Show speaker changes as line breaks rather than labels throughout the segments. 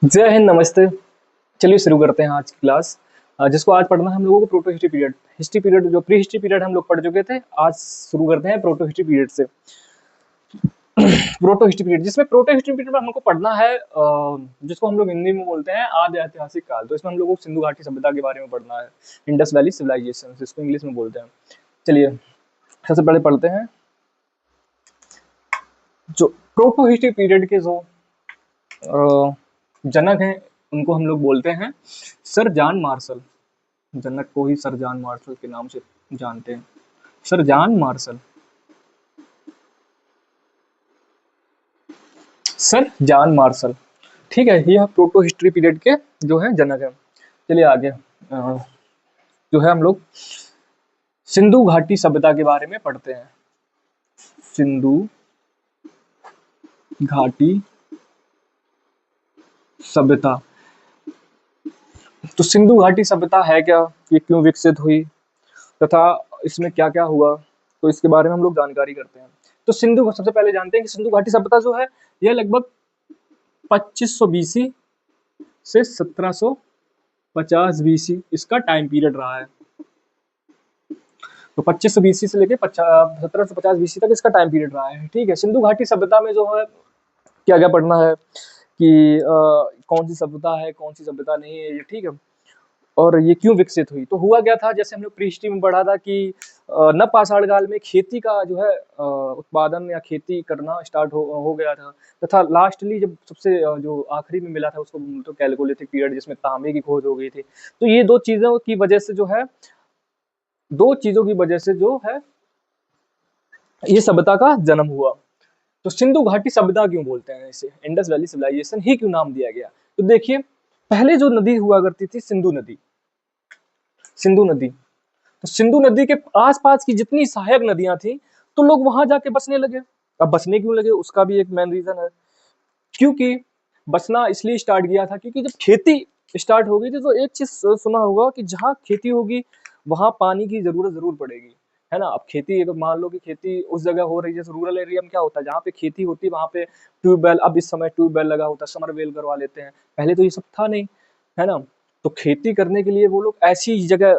जय हिंद, नमस्ते। चलिए शुरू करते हैं आज की क्लास। जिसको आज पढ़ना है हम लोगों को proto history period. History period जो प्री हिस्ट्री पीरियड हम लोग पढ़ चुके थे, आज शुरू करते हैं प्रोटो हिस्ट्री पीरियड से। प्रोटो हिस्ट्री पीरियड, जिसमें प्रोटो हिस्ट्री पीरियड में हमको पढ़ना है जिसको हम लोग हिंदी में बोलते हैं आद्य ऐतिहासिक काल। तो इसमें हम लोगों को सिंधु घाटी सभ्यता के बारे में पढ़ना है, इंडस वैली सिविलाइजेशन जिसको इंग्लिश में बोलते हैं। चलिए सबसे पहले पढ़ते हैं जो प्रोटो हिस्ट्री पीरियड के जो जनक हैं उनको हम लोग बोलते हैं सर जॉन मार्शल। जनक को ही सर जॉन मार्शल के नाम से जानते हैं, sir John Marshall. Sir John Marshall, ठीक है, यह प्रोटो हिस्ट्री पीरियड के जो है जनक है। चलिए आगे जो है हम लोग सिंधु घाटी सभ्यता के बारे में पढ़ते हैं। सिंधु घाटी सभ्यता। तो सिंधु घाटी सभ्यता है क्या, ये क्यों विकसित हुई तथा इसमें क्या क्या हुआ, तो इसके बारे में हम लोग जानकारी करते हैं। तो सिंधु, सबसे पहले जानते हैं कि सिंधु घाटी सभ्यता जो है यह लगभग 2500 बीसी से 1750 बीसी इसका टाइम पीरियड रहा है। तो 2500 बीसी से लेके 1750 बीसी तक इसका टाइम पीरियड रहा है। ठीक है, सिंधु घाटी सभ्यता में जो है क्या क्या पढ़ना है कि कौन सी सभ्यता है, कौन सी सभ्यता नहीं है ये, ठीक है, और ये क्यों विकसित हुई। तो हुआ क्या था, जैसे हम लोग प्री हिस्ट्री में पढ़ा था कि नव पाषाण काल में खेती का जो है उत्पादन या खेती करना स्टार्ट हो गया था, तथा लास्टली जब सबसे जो आखिरी में मिला था उसको तो कैलकोलिथिक पीरियड, जिसमें तांबे की खोज हो गई थी। तो ये दो चीजों की वजह से जो है, दो चीजों की वजह से जो है ये सभ्यता का जन्म हुआ। तो सिंधु घाटी सभ्यता क्यों बोलते हैं इसे, इंडस वैली सिविलाइजेशन ही क्यों नाम दिया गया। तो देखिए, पहले जो नदी हुआ करती थी सिंधु नदी, सिंधु नदी, तो सिंधु नदी के आसपास की जितनी सहायक नदियां थी तो लोग वहां जाके बसने लगे। अब बसने क्यों लगे, उसका भी एक मेन रीजन है। क्योंकि बसना इसलिए स्टार्ट किया था क्योंकि जब खेती स्टार्ट हो गई थी तो एक चीज सुना होगा कि जहाँ खेती होगी वहां पानी की जरूरत जरूर पड़ेगी, है ना। अब खेती, अगर मान लो कि खेती उस जगह हो रही है, जैसे रूरल एरिया में क्या होता है, जहाँ पे खेती होती है वहां पे ट्यूबवेल, अब इस समय ट्यूबवेल लगा होता है, समरवेल करवा लेते हैं, पहले तो ये सब था नहीं, है ना। तो खेती करने के लिए वो लोग ऐसी जगह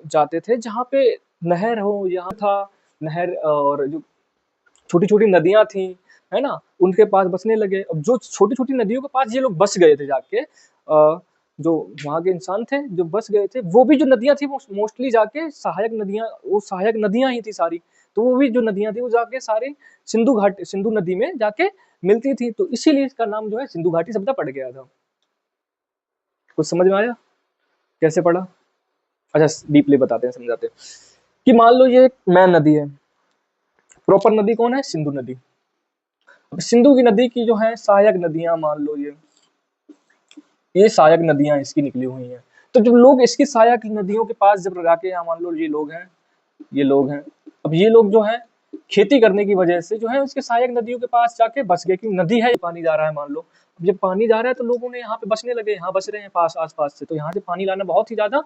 जाते थे जहाँ पे नहर हो, यहाँ था नहर, और जो छोटी छोटी नदियां थी, है ना, उनके पास बसने लगे। अब जो छोटी छोटी नदियों के पास ये लोग बस गए थे जाके, जो वहाँ के इंसान थे जो बस गए थे, वो भी जो नदियां थी वो मोस्टली जाके सहायक नदियां, वो सहायक नदियां ही थी सारी। तो वो भी जो नदियां थी वो जाके सारी सिंधु नदी में जाके मिलती थी, तो इसीलिए इसका नाम जो है सिंधु घाटी सभ्यता पड़ गया था। कुछ समझ में आया कैसे पढ़ा? अच्छा डीपली बताते हैं, समझाते हैं कि मान लो ये एक मैन नदी है, प्रॉपर नदी कौन है, सिंधु नदी। अब सिंधु की नदी की जो है सहायक नदियां, मान लो ये सहायक नदियां इसकी निकली हुई हैं। तो जब लोग इसकी सहायक नदियों के पास जब जाके, यहाँ मान लो ये लोग हैं, ये लोग हैं, अब ये लोग जो है खेती करने की वजह से जो है उसके सहायक नदियों के पास जाके बस गए, क्योंकि नदी है, पानी जा रहा है मान लो। जब पानी जा रहा है तो लोगों ने यहाँ पे बसने लगे, यहाँ बस रहे हैं पास आस पास से, तो यहाँ से पानी लाना बहुत ही ज्यादा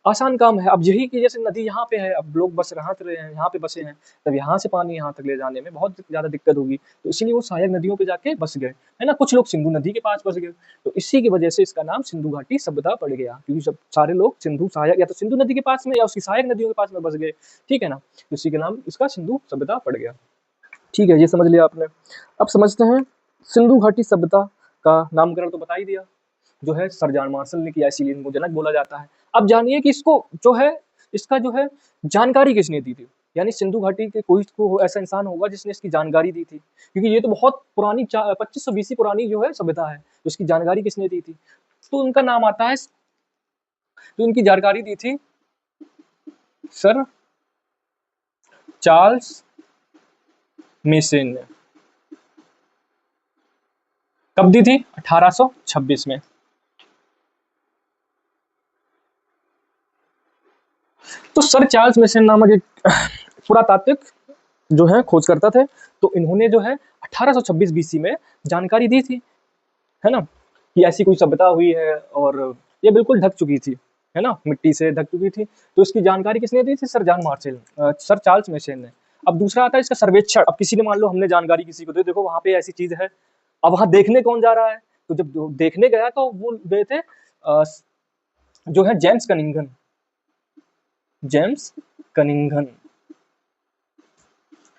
आसान काम है। अब यही की जैसे नदी यहाँ पे है, अब लोग बस रहे हैं, यहाँ पे बसे हैं, तब यहाँ से पानी यहाँ तक ले जाने में बहुत ज्यादा दिक्कत होगी, तो इसीलिए वो सहायक नदियों पे जाके बस गए, है ना। कुछ लोग सिंधु नदी के पास बस गए, तो इसी की वजह से इसका नाम सिंधु घाटी सभ्यता पड़ गया, क्योंकि सब सारे लोग सिंधु सहायक, या तो सिंधु नदी के पास में या उसकी सहायक नदियों के पास में बस गए, ठीक है ना। तो इसी के नाम इसका सिंधु सभ्यता पड़ गया। ठीक है, ये समझ लिया आपने। अब समझते हैं सिंधु घाटी सभ्यता का नामकरण तो बता ही दिया, जो है सर जॉन मार्शल ने किया, इसीलिए इनको जनक बोला जाता है। अब जानिए कि इसको जो है, इसका जो है जानकारी किसने दी थी, यानी सिंधु घाटी के कोई को ऐसा इंसान होगा जिसने इसकी जानकारी दी थी, क्योंकि ये तो बहुत पुरानी 2500 बीसी पुरानी जो है सभ्यता है, तो इसकी जानकारी किसने दी थी, तो उनका नाम आता है, तो इनकी जानकारी दी थी सर चार्ल्स मेसन ने। कब दी थी, 1826 में। तो सर चार्ल्स मेसन नामक एक पुरातात्विक जो है खोजकर्ता थे, तो इन्होंने जो है 1826 बीसी में जानकारी दी थी, है ना, कि ऐसी कोई सभ्यता हुई है और ये बिल्कुल ढक चुकी थी, है ना, मिट्टी से ढक चुकी थी। तो इसकी जानकारी किसने दी थी, sir John Marshall, sir Charles mason ने। अब दूसरा आता है इसका सर्वेक्षण। अब किसी ने, मान लो हमने जानकारी किसी को दी, देखो वहां पे ऐसी चीज है, अब वहां देखने कौन जा रहा है, तो जब देखने गया तो वो गए थे जो है जेम्स कनिंघन। जेम्स कनिंघन,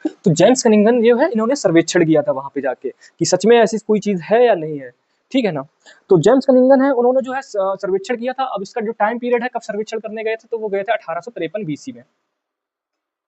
तो जेम्स कनिंघन जो है इन्होंने सर्वेक्षण किया था वहां पे जाके कि सच में ऐसी कोई चीज है या नहीं है, ठीक है ना। तो जेम्स कनिंघन है, उन्होंने जो है सर्वेक्षण किया था। अब इसका जो टाइम पीरियड है कब सर्वेक्षण करने गए थे, तो वो गए थे 1853 बीसी में,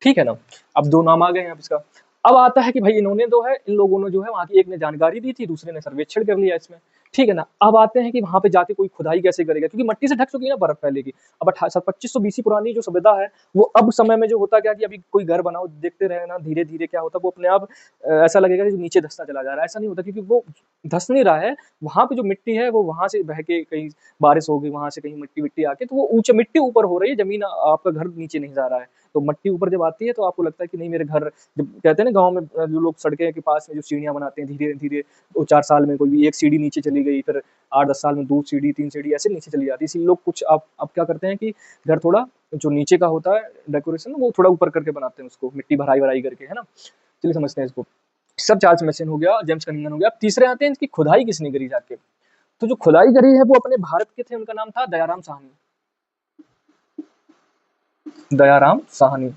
ठीक है ना। अब दो नाम आ गए हैं इसका। अब आता है कि भाई इन्होंने जो है, इन लोगों ने जो है वहां की एक ने जानकारी दी थी, दूसरे ने सर्वेक्षण कर लिया इसमें, ठीक है ना। अब आते हैं कि वहां पे जाके कोई खुदाई कैसे करेगा, क्योंकि मट्टी से ढक चुकी है ना बर्फ पहले की। अब 2500 बीसी पुरानी जो सभ्यता है, वो अब समय में जो होता क्या कि अभी कोई घर बनाओ, देखते रहे ना धीरे धीरे क्या होता, वो अपने आप ऐसा लगेगा कि नीचे धसता चला जा रहा है। ऐसा नहीं होता, क्योंकि वो धस नहीं रहा है। वहां पे जो मिट्टी है वो वहां से बह के, कहीं बारिश हो गई वहां से, कहीं मिट्टी मिट्टी आके, तो वो ऊंचे मिट्टी ऊपर हो रही है, जमीन आपका घर नीचे नहीं जा रहा है। तो मट्टी ऊपर जब आती है तो आपको लगता है कि नहीं मेरे घर, जब कहते हैं ना गांव में जो लोग सड़कें के पास में जो सीढ़ियां बनाते हैं, धीरे धीरे 2-4 साल में कोई भी एक सीढ़ी नीचे चली गई, फिर 8-10 साल में 2 सीढ़ी 3 सीढ़ी ऐसे नीचे चली जाती है। इसलिए लोग कुछ अब क्या करते हैं कि घर थोड़ा जो नीचे का होता है डेकोरेशन, वो थोड़ा ऊपर करके बनाते हैं उसको, मिट्टी भराई भराई करके, है ना। चलिए समझते हैं इसको। सब चार्ल्स मैसन हो गया, जेम्स कनिंघन हो गया। अब तीसरे आते हैं इसकी खुदाई किसने करी जाके। तो जो खुदाई करी है वो अपने भारत के थे, उनका नाम था दयाराम साहनी। दयाराम साहनी,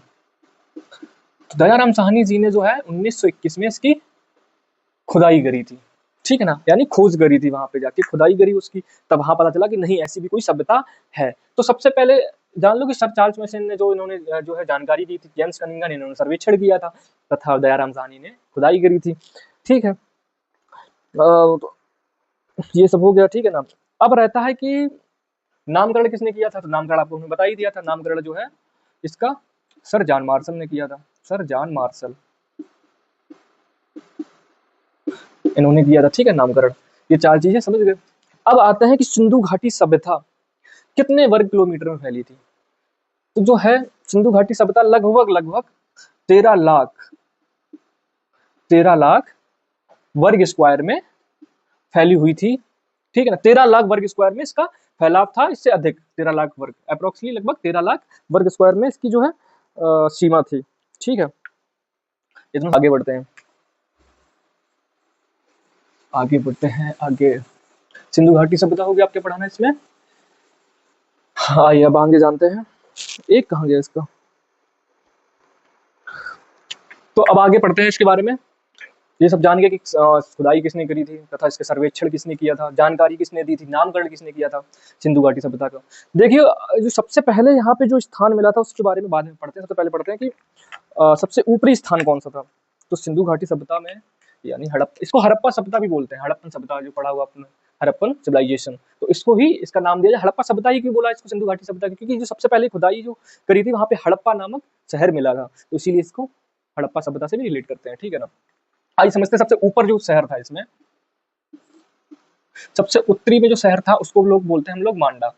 तो दयाराम साहनी जी ने जो है 1921 में इसकी खुदाई करी थी, ठीक है ना, यानी खोज करी थी, वहां पे जाके खुदाई करी उसकी। तब वहां पता चला कि नहीं ऐसी भी कोई सभ्यता है। तो सबसे पहले जान लो कि सर चार्ल्स मैसन ने जो इन्होंने जो है जानकारी दी थी, जेम्स कनिंघन इन्होंने सर्वेक्षण किया था, तथा दयाराम साहनी ने खुदाई करी थी, ठीक है। तो ये सब हो गया, ठीक है ना। अब रहता है कि नामकरण किसने किया था, तो नामकरण आपको हमने बता ही दिया था। नामकरण जो है इसका सर जॉन मार्शल ने किया था। सर जॉन मार्शल इन्होंने किया था, ठीक है, नामकरण। ये 4 चीजें समझ गए। अब आते हैं कि सिंधु घाटी सभ्यता कितने वर्ग किलोमीटर में फैली थी। तो जो है सिंधु घाटी सभ्यता लगभग 13 लाख वर्ग स्क्वायर में फैली हुई थी, ठीक है ना। 13 लाख वर्ग स्क्वायर में इसका फैलाव था, इससे अधिक 13 लाख वर्ग, अप्रोक्सीमेटली लगभग 13 लाख वर्ग स्क्वायर में इसकी जो है सीमा थी, ठीक है। इसमें आगे बढ़ते हैं, आगे सिंधु घाटी सभ्यता होगी आपके पढ़ाना इसमें। हाँ, ये अब आगे जानते हैं। एक कहाँ गया इसका, तो अब आगे पढ़ते हैं इसके बारे में। ये सब जान गए कि खुदाई किसने करी थी, तथा इसके सर्वेक्षण किसने किया था, जानकारी किसने दी थी, नामकरण किसने किया था सिंधु घाटी सभ्यता का। देखिए जो सबसे पहले यहाँ पे जो स्थान मिला था उसके बारे में बाद में पढ़ते हैं। सबसे पहले पढ़ते हैं कि सबसे ऊपरी स्थान कौन सा था। तो सिंधु घाटी सभ्यता में, यानी इसको हड़प्पा सभ्यता भी बोलते हैं, हड़प्पन सभ्यता जो पढ़ा हुआ आपने, हड़प्पन सिविलाइजेशन। तो इसको ही इसका नाम दिया जाए, हड़प्पा सभ्यता ही क्यों बोला इसको सिंधु घाटी सभ्यता, क्योंकि जो सबसे पहले खुदाई जो करी थी वहां पे हड़प्पा नामक शहर मिला था, तो इसीलिए इसको हड़प्पा सभ्यता से भी रिलेट करते हैं, ठीक है ना। आइए समझते हैं सबसे ऊपर जो शहर था इसमें, सबसे उत्तरी में जो शहर था उसको लोग बोलते हैं हम लोग मांडा,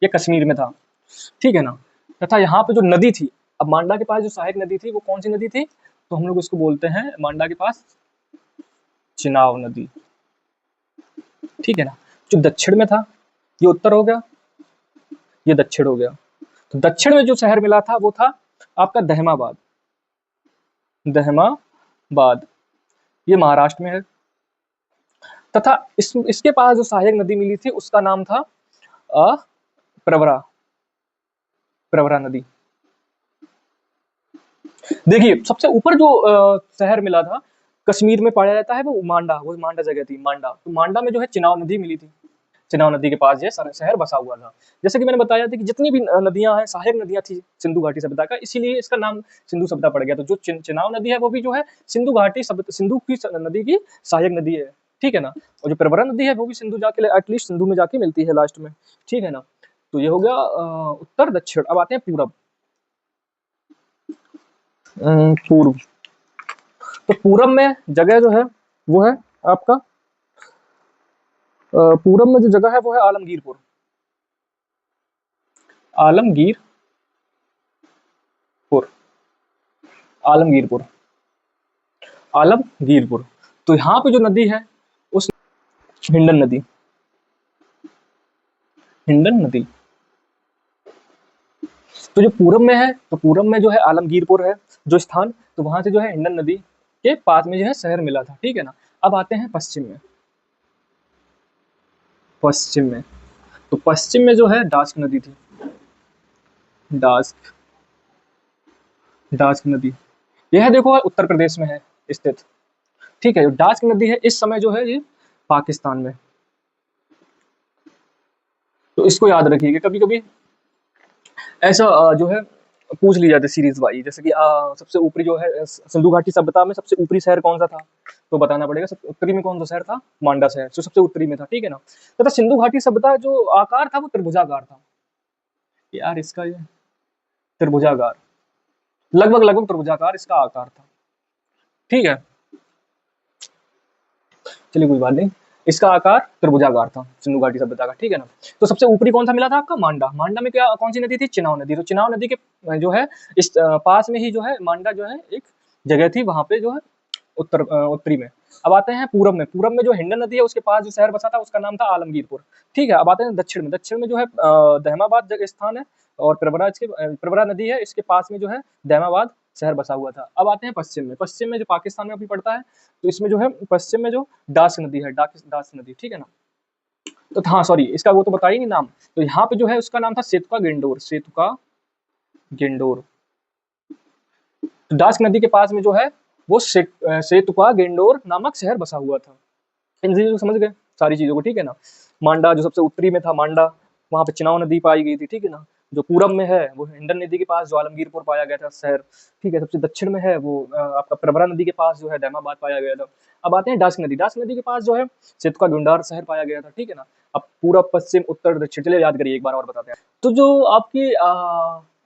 ये कश्मीर में था, ठीक है ना। तथा यहाँ पे जो नदी थी, अब मांडा के पास जो सहायक नदी थी वो कौन सी नदी थी, तो हम लोग इसको बोलते हैं मांडा के पास चिनाब नदी, ठीक है ना। जो दक्षिण में था, ये उत्तर हो गया, ये दक्षिण हो गया। तो दक्षिण में जो शहर मिला था वो था आपका दहमाबाद, दहमाबाद, ये महाराष्ट्र में है। तथा इसके पास जो सहायक नदी मिली थी उसका नाम था प्रवरा, प्रवरा नदी। देखिए सबसे ऊपर जो शहर मिला था कश्मीर में पाया जाता है वो मांडा जगह थी, मांडा। तो मांडा में जो है चिनाब नदी मिली थी, चिनाब नदी के पास ये शहर बसा हुआ था। जैसे कि मैंने बताया था कि जितनी भी नदियां हैं सहायक नदियां थी सिंधु घाटी सभ्यता का, इसीलिए इसका नाम सिंधु सभ्यता पड़ गया। तो जो चिनाब नदी है वो भी जो है सिंधु घाटी सिंधु की नदी की सहायक नदी है, ठीक है ना। और जो प्रवरा नदी है वो भी सिंधु जाके एटलीस्ट सिंधु में जाके मिलती है लास्ट में, ठीक है ना। तो ये हो गया उत्तर दक्षिण। अब आते हैं पूरब, पूर्व। तो पूरब में जगह जो है वो है आपका पूरब में जो जगह है वो है आलमगीरपुर, आलमगीरपुर, आलमगीरपुर, आलमगीरपुर। तो यहाँ पे जो नदी है उस हिंडन नदी, हिंडन नदी। तो जो पूरब में है, तो पूरब में जो है आलमगीरपुर है जो स्थान, तो वहां से जो है हिंडन नदी के पास में जो है शहर मिला था, ठीक है ना। अब आते हैं पश्चिम में, पश्चिम में, तो पश्चिम में जो है डास्क नदी थी, डास्क डास्क नदी। यह देखो उत्तर प्रदेश में है स्थित, ठीक है। जो डास्क नदी है इस समय जो है ये पाकिस्तान में, तो इसको याद रखिएगा। कभी कभी ऐसा जो है पूछ लिया जाता है सीरीज वाइज, जैसे कि सबसे ऊपरी जो है सिंधु घाटी सभ्यता में सबसे ऊपरी शहर कौन सा था, तो बताना पड़ेगा। सबसे उत्तरी में कौन सा शहर था, मांडा शहर, जो सबसे उत्तरी में था, ठीक है ना। तथा सिंधु घाटी सभ्यता जो आकार था वो त्रिभुजाकार था, यार इसका ये त्रिभुजाकार, लगभग लगभग त्रिभुजाकार इसका आकार था, ठीक है। चलिए कोई बात नहीं, इसका आकार त्रिभुजाकार था सिंधु घाटी सभ्यता का, ठीक है ना। तो सबसे ऊपरी कौन सा मिला था आपका, मांडा। मांडा में क्या कौन सी नदी थी, चिनाव नदी। तो चिनाव नदी के जो है इस पास में ही जो है मांडा जो है एक जगह थी, वहां पे जो है उत्तरी में। अब आते हैं पूरब में। पूरब में जो हिंडन नदी है उसके पास जो शहर बसा था उसका नाम था आलमगीरपुर, ठीक है। अब आते हैं दक्षिण में। दक्षिण में जो है दहमाबाद जगह स्थान है, और प्रवरा नदी है, इसके पास में जो है दहमाबाद शहर बसा हुआ था। अब आते हैं पश्चिम में। पश्चिम में जो पाकिस्तान में अभी पड़ता है, तो इसमें जो है पश्चिम में जो डास नदी है, डास नदी, ठीक है ना। तो हाँ सॉरी, इसका वो तो बता ही नहीं नाम। तो यहाँ पे जो है उसका नाम था सेतुका गेंडोर, सेतुका गेंडोर। तो डास नदी के पास में जो है वो सेतुका गेंडोर नामक शहर बसा हुआ था। इन चीजों को समझ गए, सारी चीजों को, ठीक है ना। मांडा जो सबसे उत्तरी में था, मांडा, वहां पे चिनाव नदी पाई गई थी, ठीक है ना। जो पूरब में है वो हिंडन नदी के पास जो आलमगीरपुर पाया गया था शहर, ठीक है। सबसे दक्षिण में है वो आपका प्रवरा नदी के पास जो है दहमाबाद पाया गया था। अब आते हैं डास्क नदी। डास्क नदी के पास जो है सेतुका गुंडार शहर पाया गया था, ठीक है ना। अब पूरब पश्चिम उत्तर दक्षिण, चलिए याद करिए एक बार और बताते हैं। तो जो आपकी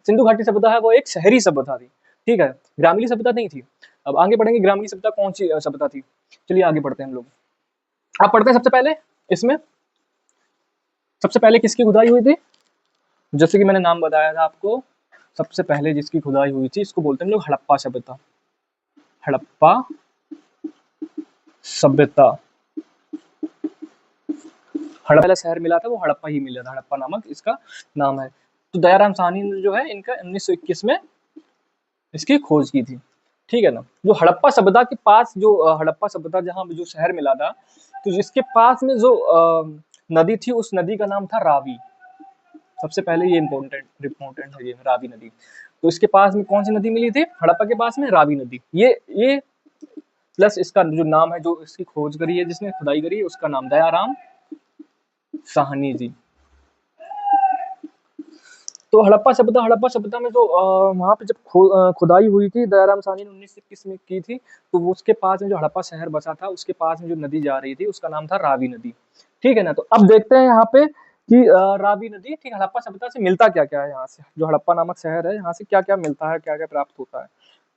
सिंधु घाटी सभ्यता है वो एक शहरी सभ्यता थी, ठीक है, ग्रामीण सभ्यता नहीं थी। अब आगे बढ़ेंगे, ग्रामीण सभ्यता कौन सी सभ्यता थी, चलिए आगे बढ़ते हैं हम लोग। आप पढ़ते हैं सबसे पहले इसमें, सबसे पहले किसकी खुदाई हुई थी, जैसे कि मैंने नाम बताया था आपको, सबसे पहले जिसकी खुदाई हुई थी इसको बोलते हैं हम लोग हड़प्पा सभ्यता। हड़प्पा सभ्यता, हड़प्पा शहर मिला था वो हड़प्पा ही मिला था, हड़प्पा नामक इसका नाम है। तो दयाराम साहनी ने जो है इनका 1921 में इसकी खोज की थी, ठीक है ना। जो हड़प्पा सभ्यता के पास जो हड़प्पा सभ्यता जहाँ जो शहर मिला था, तो जिसके पास में जो नदी थी उस नदी का नाम था रावी। सबसे पहले ये इम्पोर्टेंट है ये रावी नदी। तो इसके पास में कौन सी नदी मिली थी, हड़प्पा के पास में रावी नदी। ये प्लस इसका जो नाम है, जो इसकी खोज करी है, जिसने खुदाई करी है, उसका नाम दयाराम साहनी जी। तो हड़प्पा सभ्यता में जो वहां पे जब खुदाई हुई थी दयाराम साहनी ने 1921 में की थी, तो वो उसके पास में जो हड़प्पा शहर बसा था उसके पास में जो नदी जा रही थी उसका नाम था रावी नदी, ठीक है ना। तो अब देखते हैं यहाँ पे कि रावी नदी, ठीक, हड़प्पा सभ्यता से मिलता क्या क्या है, यहाँ से जो हड़प्पा नामक शहर है यहाँ से क्या क्या मिलता है, क्या क्या प्राप्त होता है।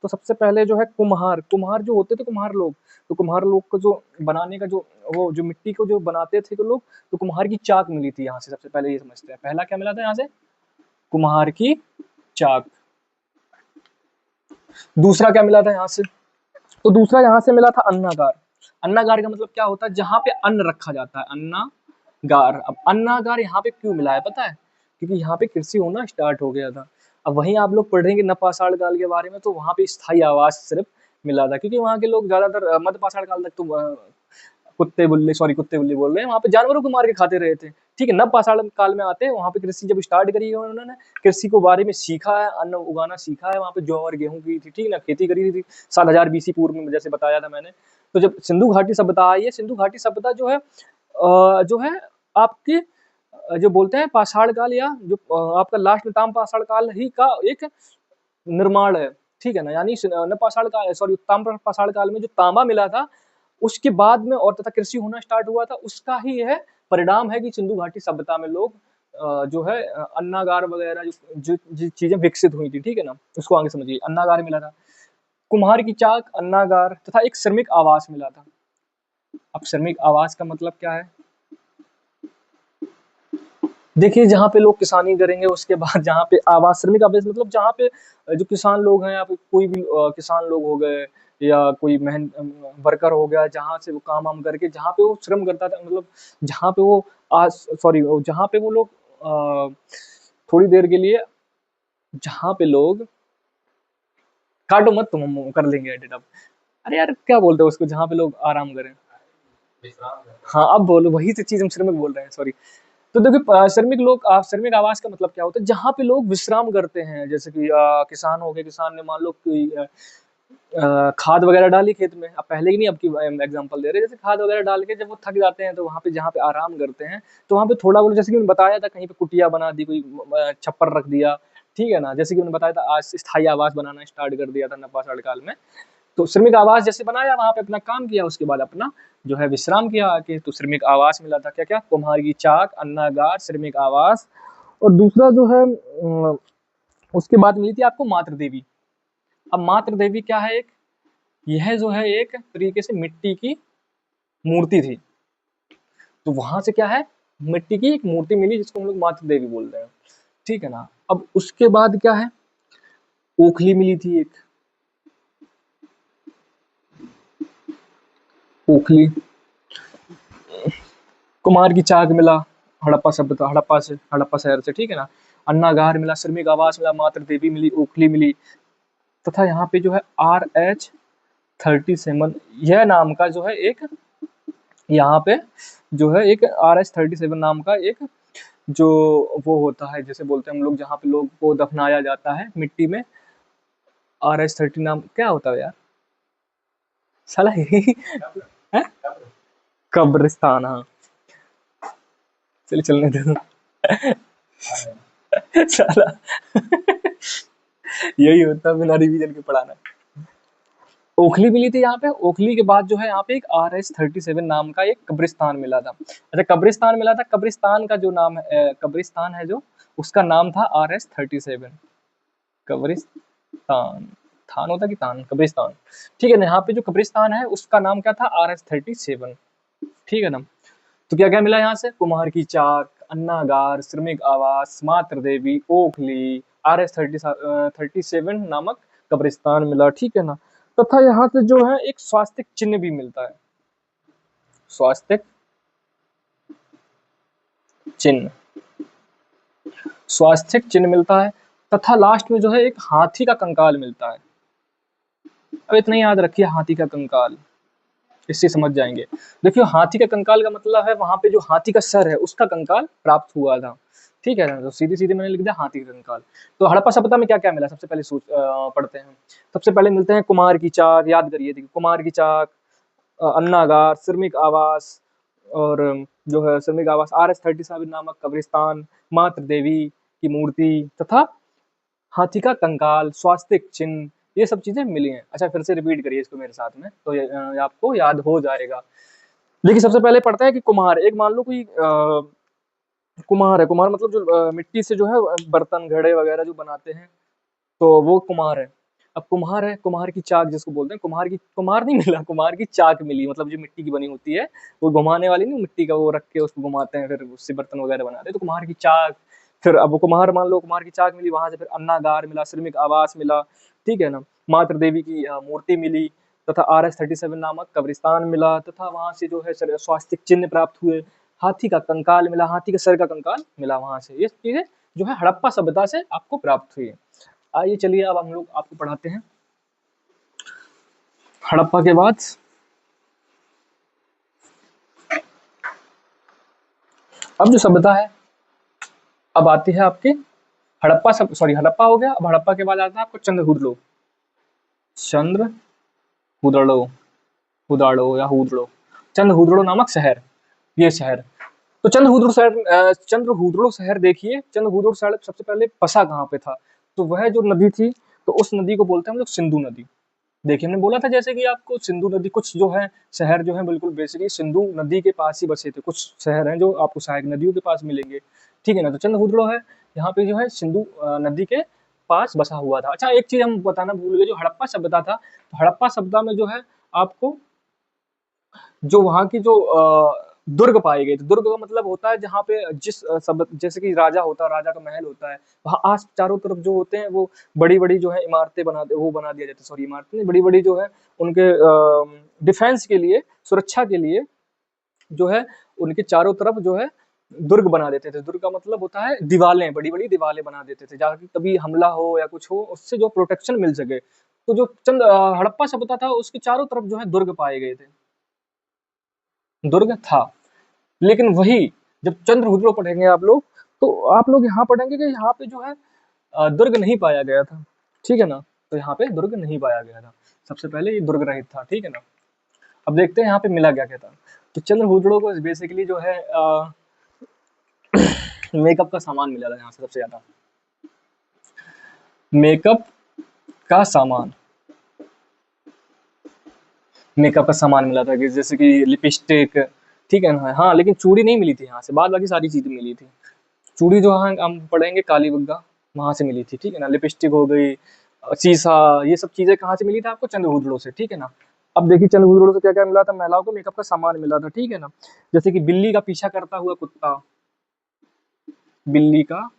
तो सबसे पहले जो है कुम्हार जो होते थे, कुम्हार लोग, तो कुम्हार लोग को जो बनाने का जो वो जो मिट्टी को जो बनाते थे तो लोग, तो कुम्हार की चाक मिली थी यहाँ से। सबसे पहले ये समझते हैं, पहला क्या मिला था यहाँ से, कुम्हार की चाक। दूसरा क्या मिला था यहाँ से, तो दूसरा यहाँ से मिला था अन्नागार। अन्नागार का मतलब क्या होता है, जहाँ पे अन्न रखा जाता है, अन्नागार। अब अन्नागार यहाँ पे क्यों मिला है पता है, क्योंकि यहाँ पे कृषि होना स्टार्ट हो गया था। अब वहीं आप लोग पढ़ेंगे नवपाषाण काल के बारे में, तो वहां पे स्थायी आवास सिर्फ मिला था, क्योंकि वहां के लोग ज्यादातर मध्य पाषाण काल तक तो कुत्ते बिल्ली बोल रहे हैं, वहां पे जानवरों को मार के खाते रहे थे, ठीक है। नव पाषाण काल में आते हैं, वहां पे कृषि जब स्टार्ट करी है उन्होंने, कृषि को बारे में सीखा है, अन्न उगाना सीखा है, वहां पे जौ और गेहूं की थी, ठीक ना, खेती करी थी 7000 बीसी पूर्व में, जैसे बताया था मैंने। तो जब सिंधु घाटी सभ्यता आई है, सिंधु घाटी सभ्यता जो है आपकी जो बोलते हैं पाषाण काल, या जो आपका लास्ट में ताम पाषाण काल ही का एक निर्माण है, ठीक है ना। यानी पाषाण काल, सॉरी, ताम पाषाण काल में जो तांबा मिला था उसके बाद में और तथा कृषि होना स्टार्ट हुआ था, उसका ही यह परिणाम है कि सिंधु घाटी सभ्यता में लोग जो है अन्नागार वगैरह जो चीजें विकसित हुई थी, ठीक है ना। उसको आगे समझिए, अन्नागार मिला था, कुम्हार की चाक, अन्नागार तथा एक श्रमिक आवास मिला था। अब श्रमिक आवास का मतलब क्या है, देखिए जहाँ पे लोग किसानी करेंगे उसके बाद जहाँ पे आवास, श्रमिक आवास मतलब जहाँ पे जो किसान लोग हैं, या कोई भी किसान लोग हो गए, या कोई वर्कर हो गया, जहाँ से वो काम वाम करके जहाँ पे वो श्रम करता था, मतलब जहाँ पे वो जहाँ पे वो लोग थोड़ी देर के लिए, जहाँ पे लोग, काटो मत तुम, हम कर लेंगे एडिट अब। अरे यार क्या बोलते हो उसको, जहाँ पे लोग आराम करें, हाँ अब बोलो, वही तो चीज हम श्रमिक बोल रहे हैं, सॉरी। तो देखिए श्रमिक लोग, श्रमिक आवास का मतलब क्या होता है, जहाँ पे लोग विश्राम करते हैं, जैसे कि किसान हो गए, किसान ने मान लो कोई खाद वगैरह डाली खेत में, अब पहले की नहीं अब की एग्जांपल दे रहे हैं, जैसे खाद वगैरह डाल के जब वो थक जाते हैं तो वहाँ पे जहाँ पे आराम करते हैं, तो वहाँ पे थोड़ा बहुत, जैसे कि मैंने बताया था, कहीं पे कुटिया बना दी, कोई छप्पर रख दिया, ठीक है ना, जैसे कि मैंने बताया था, आज स्थायी आवास बनाना स्टार्ट कर दिया था नब्बा काल में। तो श्रमिक आवास जैसे बनाया, वहां पे अपना काम किया, उसके बाद अपना जो है विश्राम किया आके, तो श्रमिक आवास मिला था। क्या क्या, कुम्हार की चाक, अन्नागार, श्रमिक आवास। और दूसरा जो है उसके बाद मिली थी आपको मातृ देवी। अब मातृ देवी क्या है, एक यह जो है एक तरीके से मिट्टी की मूर्ति थी, तो वहां से क्या है, मिट्टी की एक मूर्ति मिली जिसको हम लोग मातृ देवी बोलते हैं, ठीक है ना। अब उसके बाद क्या है, ओखली मिली थी एक, ओखली, कुमार की चाक मिला, हड़प्पा सभ्यता, हड़प्पा से, हड़प्पा शहर से, ठीक है ना। अन्नागार मिला, श्रमिक आवास मिला, मातृ देवी मिली, ओखली मिली, तथा यहाँ पे जो है RH-37 यह नाम का जो है एक, यहाँ पे जो है एक RH-37 नाम का एक जो वो होता है, जैसे बोलते हैं हम लोग, जहाँ पे लोग को दफनाया जाता है मिट्टी में, RH-30 नाम क्या होता है यार, साला है कब्रिस्तान, हाँ, चलिए चलने दो साला यही होता है बिना रिवीजन के पढ़ाना। ओखली मिली थी यहाँ पे, ओखली के बाद जो है यहाँ पे एक RH-37 नाम का एक कब्रिस्तान मिला था। अच्छा कब्रिस्तान मिला था, कब्रिस्तान का जो नाम है, कब्रिस्तान है जो, उसका नाम था RH-37, कब्रिस्तान, थान होता कि तान, कब्रिस्तान, ठीक है ना। यहाँ पे जो कब्रिस्तान है उसका नाम क्या था, RH-37, ठीक है ना। तो क्या क्या मिला यहाँ से, कुम्हार की चाक, अन्नागार, श्रमिक आवास, मातृ देवी, ओखली, RH-37 नामक कब्रिस्तान मिला, ठीक है ना। तथा यहाँ से जो है एक स्वास्तिक चिन्ह भी मिलता है, स्वास्तिक चिन्ह, स्वास्तिक चिन्ह मिलता है, तथा लास्ट में जो है एक हाथी का कंकाल मिलता है। अब इतना याद रखिए, हाथी का कंकाल, इससे समझ जाएंगे। देखिए हाथी का कंकाल का मतलब है वहां पे जो हाथी का सर है उसका कंकाल प्राप्त हुआ था, ठीक है ना। तो सीधे सीधे मैंने लिख दिया हाथी का कंकाल। तो हड़प्पा सभ्यता में क्या क्या मिला, सबसे पहले पढ़ते हैं। सबसे पहले मिलते हैं कुमार की चाक, याद करिए, देखिए कुमार की चाक, अन्नागार, श्रमिक आवास, और जो है श्रमिक आवास, RH-37 नामक कब्रिस्तान, मातृ देवी की मूर्ति, तथा हाथी का कंकाल, स्वास्तिक चिन्ह, ये सब चीजें मिली हैं। अच्छा फिर से रिपीट करिए इसको मेरे साथ में, तो ये आपको याद हो जाएगा। देखिए सबसे पहले पढ़ते हैं कि कुम्हार, एक मान लो कोई कुम्हार है, कुम्हार मतलब जो मिट्टी से जो है बर्तन घड़े वगैरह जो बनाते हैं, तो वो कुम्हार है। अब कुम्हार है, कुम्हार की चाक जिसको बोलते हैं, कुम्हार की, कुम्हार नहीं मिला, कुम्हार की चाक मिली, मतलब जो मिट्टी की बनी होती है, वो घुमाने वाली नहीं, मिट्टी का वो रख के उसको घुमाते हैं, फिर उससे बर्तन वगैरह बनाते हैं, तो कुम्हार की चाक। फिर अब वो कुम्हार मान लो, कुम्हार की चाक मिली, वहां से फिर अन्नागार मिला, श्रमिक आवास मिला, ठीक है ना, मातृ देवी की मूर्ति मिली, तथा RH-37 नामक कब्रिस्तान मिला, तथा वहां से जो है स्वास्तिक चिन्ह प्राप्त हुए, हाथी का कंकाल मिला, हाथी के सर का कंकाल मिला, वहां से ये चीजें जो है हड़प्पा सभ्यता से आपको प्राप्त हुई। आइए चलिए अब हम लोग आपको पढ़ाते हैं हड़प्पा के बाद। अब जो सभ्यता है, अब आती है आपके हड़प्पा, सब सॉरी हड़प्पा हो गया, अब हड़प्पा के बाद आता है आपको चंद्रहुदड़ो, चंद्र हुदड़ो, हुदाड़ो या हुदड़ो, चंद्रहुदड़ो नामक शहर, ये शहर। तो चंद्रहुदड़ो शहर, चंद्रहुदड़ो शहर देखिए, चंद्रहुदड़ो शहर सबसे पहले बसा कहाँ पे था, तो वह जो नदी थी, तो उस नदी को बोलते हैं हम लोग सिंधु नदी। देखिए हमने बोला था जैसे कि आपको सिंधु नदी, कुछ जो है शहर जो है बिल्कुल बेसिकली सिंधु नदी के पास ही बसे थे, कुछ शहर हैं जो आपको सहायक नदियों के पास मिलेंगे, ठीक है ना। तो चंद्रहुदड़ो है, यहाँ पे जो है सिंधु नदी के पास बसा हुआ था। अच्छा एक चीज हम बताना भूल गए, जो हड़प्पा सभ्यता था, तो हड़प्पा सभ्यता में जो है आपको जो वहाँ की जो दुर्ग पाए गए थे, दुर्ग का मतलब होता है जहाँ पे जिस सब, जैसे कि राजा होता है, राजा का महल होता है, वहाँ आस चारों तरफ जो होते हैं वो बड़ी बड़ी जो है इमारतें बना दे, वो बना दिया जाता है, सॉरी इमारतें नहीं, बड़ी बड़ी जो है उनके डिफेंस के लिए, सुरक्षा के लिए जो है उनके चारों तरफ जो है दुर्ग बना देते थे। दुर्ग का मतलब होता है दीवालें, बड़ी बड़ी दीवालें बना देते थे, जहाँ की कभी हमला हो या कुछ हो उससे जो प्रोटेक्शन मिल सके। तो जो हड़प्पा सभ्यता था उसके चारों तरफ जो है दुर्ग पाए गए थे, दुर्ग था। लेकिन वही जब चंद्रहुदड़ो पढ़ेंगे आप लोग, तो आप लोग यहाँ पढ़ेंगे कि यहाँ पे जो है दुर्ग नहीं पाया गया था, ठीक है ना। तो यहाँ पे दुर्ग नहीं पाया गया था, सबसे पहले ये दुर्ग रहित था, ठीक है ना। अब देखते हैं यहाँ पे मिला क्या क्या था। तो चंद्रहुदड़ो को बेसिकली जो है मेकअप का सामान मिला था यहाँ से सबसे ज्यादा। मेकअप का सामान, मेकअप का सामान मिला था कि जैसे कि लिपस्टिक, ठीक है ना। हाँ, लेकिन चूड़ी नहीं मिली थी यहाँ से, बाद बाकी सारी चीजें मिली थी। चूड़ी जो हम पढ़ेंगे काली बग्गा, वहां से मिली थी, ठीक है ना। लिपस्टिक हो गई, शीशा, ये सब चीजें कहाँ से मिली थी आपको? चंद्रहुदड़ो से, ठीक है ना। अब देखिए चंद्रहुदड़ो से क्या क्या मिला था, महिलाओं को मेकअप का सामान मिला था, ठीक है ना। जैसे कि बिल्ली का पीछा करता हुआ कुत्ता, बिल्ली का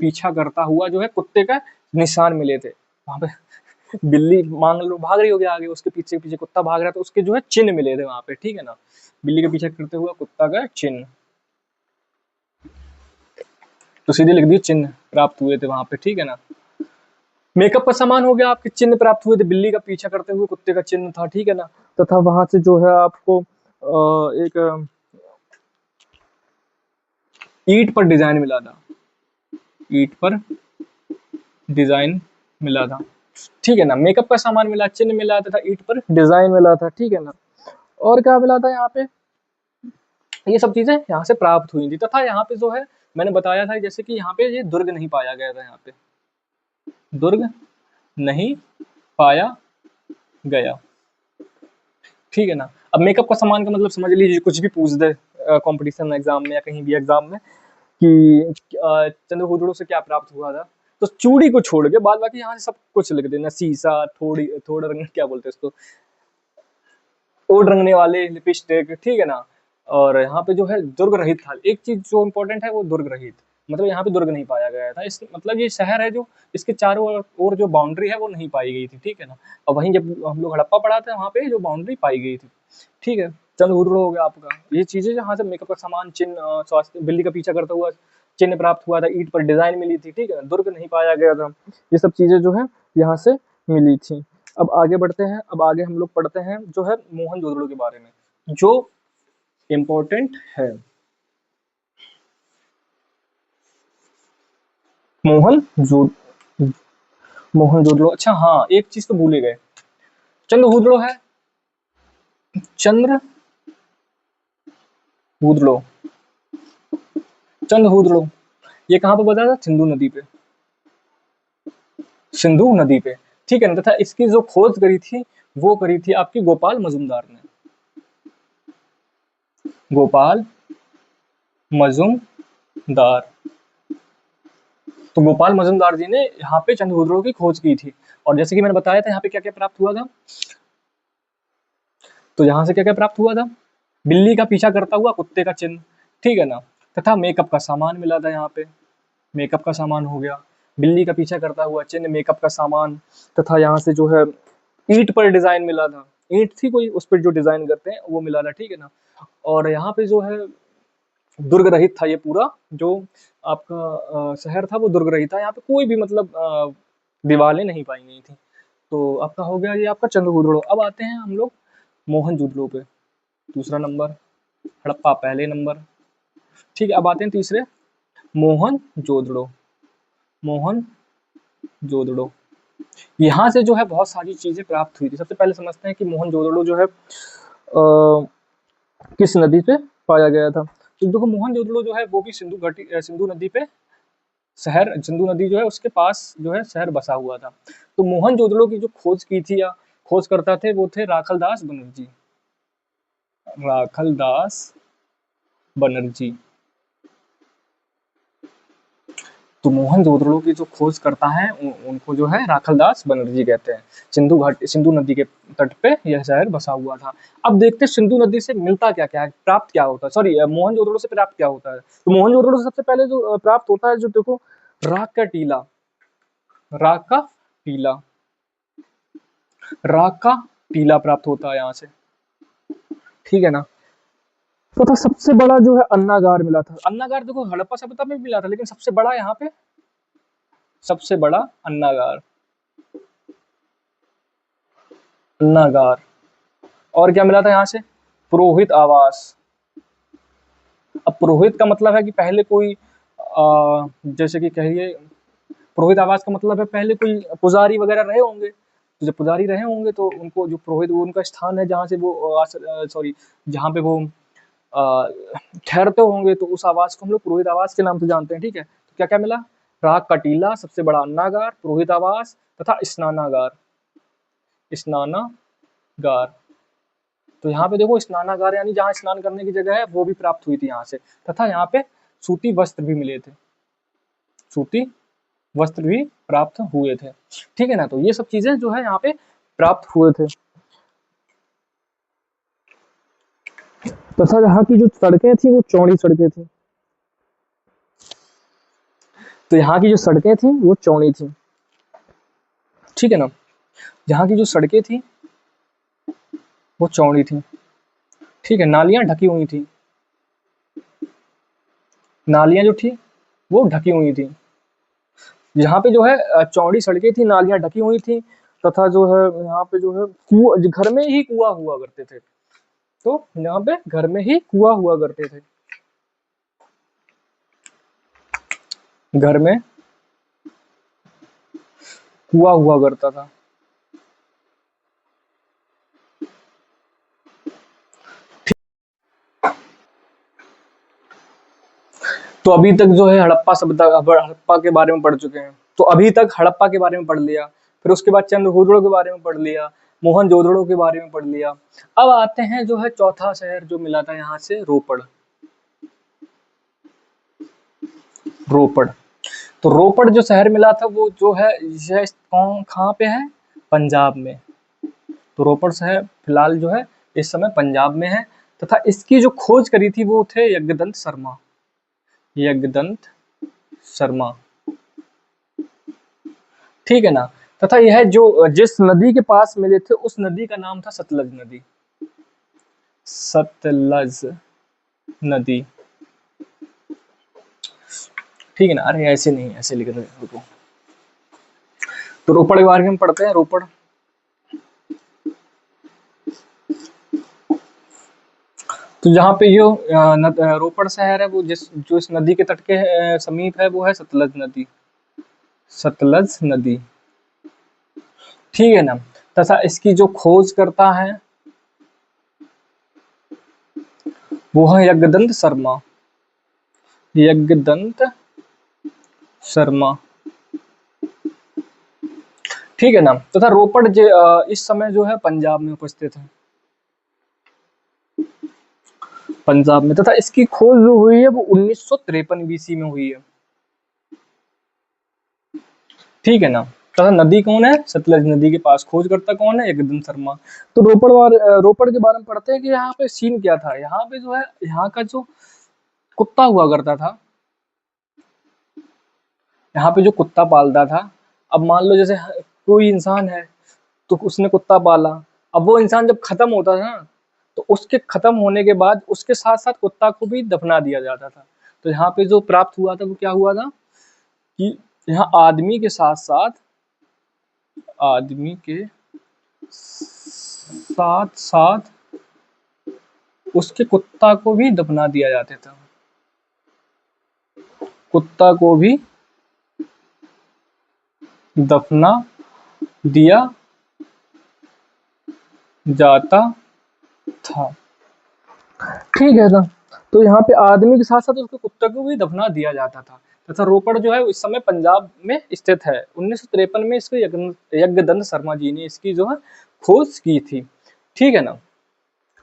पीछा करता हुआ जो है कुत्ते का निशान मिले थे वहां पे। बिल्ली मान लो भाग रही होगी आगे, उसके पीछे पीछे कुत्ता भाग रहा था, उसके जो है चिन्ह मिले थे वहां पे, ठीक है ना। बिल्ली के पीछे करते हुआ कुत्ता का चिन्ह, तो सीधे लिख दिए चिन्ह प्राप्त हुए थे वहां पे, ठीक है ना। मेकअप का सामान हो गया, आपके चिन्ह प्राप्त हुए थे, बिल्ली का पीछा करते हुए कुत्ते का चिन्ह था, ठीक है ना। तथा वहां से जो है आपको एक ईंट पर डिजाइन मिला था, ईंट पर डिजाइन मिला था, ठीक है ना। मेकअप का सामान मिला, चिन्ह मिला तथा ईंट पर डिजाइन मिला था, ठीक है ना। और क्या मिला था यहाँ पे, ये सब चीजें यहाँ से प्राप्त हुई थी। तथा यहाँ पे जो है मैंने बताया था जैसे कि यहाँ पे ये दुर्ग नहीं पाया गया था, यहाँ पे दुर्ग नहीं पाया गया, ठीक है ना। अब मेकअप का सामान का मतलब समझ लीजिए, कुछ भी पूछ दे कंपटीशन एग्जाम में या कहीं भी एग्जाम में कि चंद्रहुदड़ो से क्या प्राप्त हुआ था, तो चूड़ी को छोड़ के बाद बाकी यहाँ से सब कुछ लिख देना। शीशा, थोड़ा रंग, क्या बोलते हैं इसको, ओड रंगने वाले लिपस्टिक, ठीक है ना। और यहाँ पे जो है दुर्ग रहित था, एक चीज जो इम्पोर्टेंट है वो दुर्ग रहित, मतलब यहाँ पे दुर्ग नहीं पाया गया था। इस मतलब ये शहर है जो इसके चारों ओर जो बाउंड्री है वो नहीं पाई गई थी, ठीक है ना। और वहीं जब हम लोग हड़प्पा पढ़ा था वहाँ पे जो बाउंड्री पाई गई थी, ठीक है। चंद्रहुदड़ो हो गया आपका, ये चीजें जहाँ से मेकअप का सामान, चिन्ह, स्वास्थ्य, बिल्ली का पीछा करता हुआ चिन्ह प्राप्त हुआ था, ईंट पर डिजाइन मिली थी, ठीक है। दुर्ग नहीं पाया गया था, ये सब चीजें जो है यहाँ से मिली थी। अब आगे बढ़ते हैं, अब आगे हम लोग पढ़ते हैं जो है मोहनजोदड़ो के बारे में, जो इम्पोर्टेंट है। मोहन जो मोहनजोदड़ो, अच्छा हाँ, एक चीज तो भूले गए, चंद्रहुदड़ो है, चंद्रहुदड़ो, चंद्रहुदड़ो ये कहाँ पे बता था? सिंधु नदी पे, सिंधु नदी पे, ठीक है ना। तथा इसकी जो खोज करी थी वो करी थी आपकी गोपाल मजुमदार ने, गोपाल मजुमदार। तो गोपाल मजुमदार जी ने यहाँ पे चंद्रहुदड़ो की खोज की थी। और जैसे कि मैंने बताया था यहाँ पे क्या क्या प्राप्त हुआ था, तो यहाँ से क्या क्या प्राप्त हुआ था, बिल्ली का पीछा करता हुआ कुत्ते का चिन्ह, ठीक है ना। तथा मेकअप का सामान मिला था यहाँ पे, मेकअप का सामान हो गया, बिल्ली का पीछा करता हुआ चिन्ह, मेकअप का सामान। तथा यहाँ से जो है ईंट पर डिजाइन मिला था, ईंट थी कोई, उस पर जो डिजाइन करते हैं वो मिला था, ठीक है ना। और यहाँ पे जो है दुर्ग रहित था ये पूरा, जो आपका शहर था वो दुर्ग रहित था, यहाँ पे कोई भी मतलब दीवारें नहीं पाई गई थी। तो आपका हो गया ये आपका चंद्रहुदड़ो। अब आते हैं हम लोग मोहनजोदड़ो पे, दूसरा नंबर, हड़प्पा पहले नंबर, ठीक है। अब आते हैं तीसरे, मोहनजोदड़ो, मोहनजोदड़ो। यहाँ से जो है बहुत सारी चीजें प्राप्त हुई थी। सबसे पहले समझते हैं कि मोहनजोदड़ो जो है किस नदी पे पाया गया था। तो देखो मोहनजोदड़ो जो है वो भी सिंधु नदी पे शहर, सिंधु नदी जो है उसके पास जो है शहर बसा हुआ था। तो मोहनजोदड़ो की जो खोज की थी या खोज करता थे वो थे राखलदास बनर्जी, राखलदास बनर्जी। तो मोहनजोदड़ो की जो खोज करता है उनको जो है राखलदास बनर्जी कहते हैं। सिंधु नदी के तट पे यह शहर बसा हुआ था। अब देखते हैं सिंधु नदी से मिलता क्या क्या है, प्राप्त क्या होता है, सॉरी मोहनजोदड़ो से प्राप्त क्या होता है। तो मोहनजोदड़ो से सबसे पहले जो प्राप्त होता है, जो देखो राख का टीला, राख का टीला, राख का टीला प्राप्त होता है यहाँ से, ठीक है ना। तो था सबसे बड़ा जो है अन्नागार मिला था। अन्नागार देखो हड़प्पा सभ्यता में मिला था, लेकिन सबसे बड़ा यहाँ पे, सबसे बड़ा अन्नागार, अन्नागार। और क्या मिला था यहाँ से? पुरोहित आवास, अब पुरोहित का मतलब है कि पहले कोई जैसे कि कहिए पुरोहित आवास का मतलब है पहले कोई पुजारी वगैरह रहे होंगे, तो जब पुजारी रहे होंगे तो उनको जो पुरोहित वो उनका स्थान है जहाँ से वो सॉरी जहाँ पे वो ठहरते होंगे, तो उस आवास को हम लोग पुरोहित आवास के नाम से जानते हैं। ठीक है, तो क्या क्या मिला, राग का टीला, सबसे बड़ा अन्नागार, पुरोहित आवास तथा स्नानागार। स्नानागार, तो यहाँ पे देखो स्नानागार यानी जहाँ स्नान करने की जगह है वो भी प्राप्त हुई थी यहाँ से, तथा यहाँ पे सूती वस्त्र भी मिले थे, सूती वस्त्र भी प्राप्त हुए थे। ठीक है ना, तो ये सब चीजें जो है यहाँ पे प्राप्त हुए थे। तथा यहाँ की जो सड़कें थी वो चौड़ी सड़कें थी, तो यहाँ की जो सड़कें थी वो चौड़ी थी। ठीक है ना, यहाँ की जो सड़कें थी वो चौड़ी थी। ठीक है, नालियां ढकी हुई थी, नालियां जो थी वो ढकी हुई थी। यहाँ पे जो है चौड़ी सड़कें थी, नालियां ढकी हुई थी, तथा जो है यहाँ पे जो है घर में ही कुआं हुआ करते थे, तो यहाँ पे घर में ही कुआं हुआ करते थे, घर में कुआं हुआ करता था। तो अभी तक जो है हड़प्पा सभ्यता, हड़प्पा के बारे में पढ़ चुके हैं, तो अभी तक हड़प्पा के बारे में पढ़ लिया, फिर उसके बाद चंद्रहूदड़ो के बारे में पढ़ लिया, मोहनजोदड़ो के बारे में पढ़ लिया। अब आते हैं जो है चौथा शहर जो मिला था यहाँ से, रोपड़। रोपड़, तो रोपड़ जो शहर मिला था वो जो है यह कहाँ पे है, पंजाब में। तो रोपड़ शहर फिलहाल जो है इस समय पंजाब में है, तथा इसकी जो खोज करी थी वो थे यज्ञदंत शर्मा, यज्ञदंत शर्मा। ठीक है ना, तथा यह जो जिस नदी के पास मिले थे उस नदी का नाम था सतलज नदी, सतलज नदी। ठीक है ना, अरे ऐसे नहीं, ऐसे लिख रहे हैं। तो रोपड़ के बारे में पढ़ते हैं। रोपड़, तो जहाँ पे जो रोपड़ शहर है वो जो इस नदी के तट के समीप है वो है सतलज नदी, सतलज नदी। ठीक है ना, तथा इसकी जो खोज करता है वो है यज्ञदंत शर्मा, यज्ञदंत शर्मा। ठीक है ना, तथा रोपड़ इस समय जो है पंजाब में उपस्थित है, पंजाब में, तथा इसकी खोज जो हुई है वो 1953 बीसी में हुई है। ठीक है ना, तथा नदी कौन है, सतलज नदी के पास खोज करता कौन है, यज्ञदंत शर्मा। तो रोपड़ के बारे में पढ़ते हैं कि यहाँ पे सीन क्या था। यहाँ पे जो है यहाँ का जो कुत्ता हुआ करता था, यहाँ पे जो कुत्ता पालता था, अब मान लो जैसे कोई इंसान है तो उसने कुत्ता पाला, अब वो इंसान जब खत्म होता था ना तो उसके खत्म होने के बाद उसके साथ साथ कुत्ता को भी दफना दिया जाता था। तो यहाँ पे जो प्राप्त हुआ था वो क्या हुआ था कि यहाँ आदमी के साथ साथ, आदमी के साथ साथ उसके कुत्ता को भी दफना दिया जाता था, कुत्ता को भी दफना दिया जाता था। ठीक है ना, तो यहाँ पे आदमी के साथ साथ उसके कुत्ते को भी दफना दिया जाता था, तथा रोपड़ जो है इस समय पंजाब में स्थित है। 1953 में इसको यज्ञदंत शर्मा जी ने इसकी जो है खोज की थी। ठीक है ना,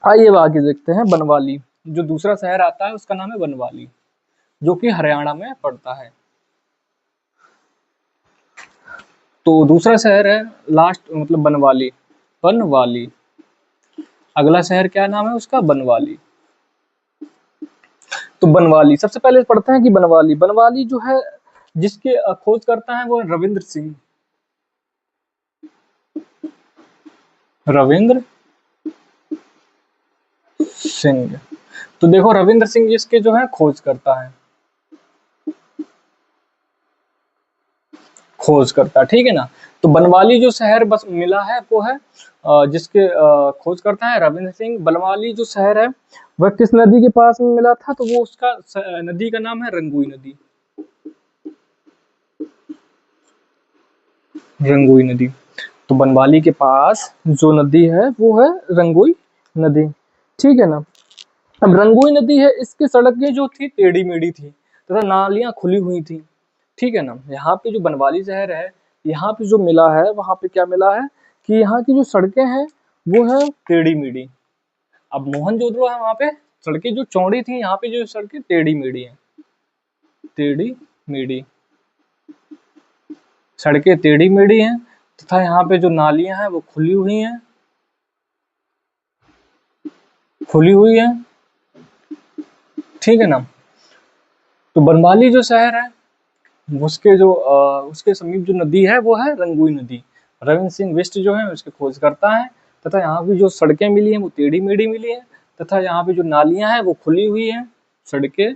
आइए आगे देखते हैं बनवाली। जो दूसरा शहर आता है उसका नाम है बनवाली, जो कि हरियाणा में पड़ता है। तो दूसरा शहर है लास्ट मतलब बनवाली, बनवाली। अगला शहर क्या नाम है उसका, बनवाली। तो बनवाली सबसे पहले पढ़ते हैं कि बनवाली, बनवाली जो है जिसके खोज करता है वो रविंद्र सिंह, रविंद्र सिंह। तो देखो रविंद्र सिंह इसके जो है खोज करता है, खोज करता है। ठीक है ना, तो बनवाली जो शहर बस मिला है वो है जिसके खोज करता है रविंद्र सिंह। बनवाली जो शहर है वह किस नदी के पास में मिला था? तो वो उसका नदी का नाम है रंगुई नदी। रंगुई नदी। तो बनवाली के पास जो नदी है वो है रंगुई नदी, ठीक है ना। अब रंगुई नदी है, इसकी सड़कें जो थी टेढ़ी मेढ़ी थी तथा नालियां खुली हुई थी, ठीक है ना। यहाँ पे जो बनवाली शहर है, यहाँ पे जो मिला है वहां पे क्या मिला है कि यहाँ की जो सड़कें हैं वो है टेढ़ी मेढ़ी। अब मोहनजोदड़ो है, वहां पे सड़कें जो चौड़ी थी, यहाँ पे जो सड़कें टेढ़ी मेढ़ी हैं, टेढ़ी मेढ़ी सड़कें टेढ़ी मेढ़ी हैं तथा यहाँ पे जो नालियां हैं वो खुली हुई हैं, खुली हुई हैं, ठीक है ना। तो बनवाली जो शहर है उसके समीप जो नदी है वो है रंगुई नदी। रविंद्र सिंह बिष्ट जो है उसकी खोज करता है तथा यहाँ की जो सड़कें मिली हैं वो टेढ़ी मेढ़ी मिली हैं तथा यहाँ पे जो नालियां हैं वो खुली हुई हैं, सड़कें